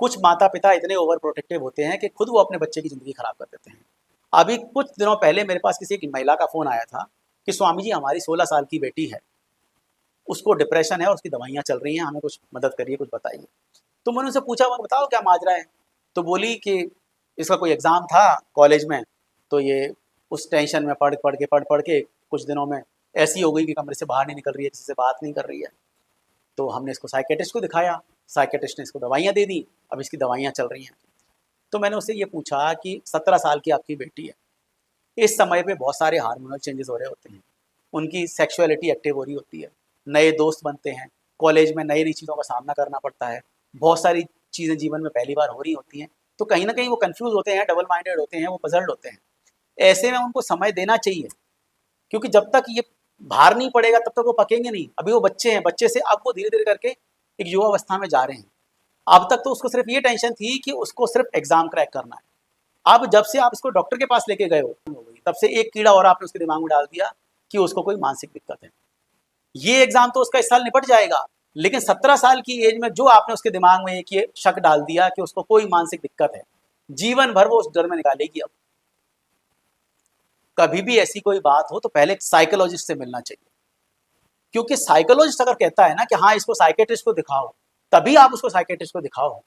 कुछ माता पिता इतने ओवर प्रोटेक्टिव होते हैं कि खुद वो अपने बच्चे की ज़िंदगी खराब कर देते हैं। अभी कुछ दिनों पहले मेरे पास किसी एक महिला का फ़ोन आया था कि स्वामी जी हमारी 16 साल की बेटी है, उसको डिप्रेशन है और उसकी दवाइयाँ चल रही हैं, हमें कुछ मदद करिए, कुछ बताइए। तो मैंने उनसे पूछा, मैं बताओ क्या माजरा है? तो बोली कि इसका कोई एग्ज़ाम था कॉलेज में, तो ये उस टेंशन में पढ़ के कुछ दिनों में ऐसी हो गई कि कमरे से बाहर नहीं निकल रही है, किसी से बात नहीं कर रही है। तो हमने इसको साइकियाट्रिस्ट को दिखाया, साइकियाट्रिस्ट ने इसको दवाइयाँ दे दी, अब इसकी दवाइयाँ चल रही हैं। तो मैंने उससे ये पूछा कि 17 साल की आपकी बेटी है, इस समय पे बहुत सारे हार्मोनल चेंजेस हो रहे होते हैं, उनकी सेक्सुअलिटी एक्टिव हो रही होती है, नए दोस्त बनते हैं, कॉलेज में नई नई चीज़ों का सामना करना पड़ता है, बहुत सारी चीज़ें जीवन में पहली बार हो रही होती हैं, तो कहीं ना कहीं वो कंफ्यूज होते हैं, डबल माइंडेड होते हैं, वो पजल्ड होते हैं। ऐसे में उनको समय देना चाहिए, क्योंकि जब तक ये भार नहीं पड़ेगा तब तक वो पकेंगे नहीं। अभी वो बच्चे हैं, बच्चे से अब वो धीरे धीरे करके एक युवा अवस्था में जा रहे हैं। अब तक तो उसको सिर्फ ये टेंशन थी कि उसको सिर्फ एग्जाम क्रैक करना है। अब जब से आप इसको डॉक्टर के पास लेके गए हो गई, तब से एक कीड़ा और आपने उसके दिमाग में डाल दिया कि उसको कोई मानसिक दिक्कत है। ये एग्जाम तो उसका इस साल निपट जाएगा, लेकिन 17 साल की एज में जो आपने उसके दिमाग में एक ये शक डाल दिया कि उसको कोई मानसिक दिक्कत है, जीवन भर वो उस डर में निकालेगी। अब कभी भी ऐसी कोई बात हो तो पहले साइकोलॉजिस्ट से मिलना चाहिए, क्योंकि साइकोलॉजिस्ट अगर कहता है ना कि हाँ इसको साइकेट्रिस्ट को दिखाओ, तभी आप उसको साइकेट्रिस्ट को दिखाओ।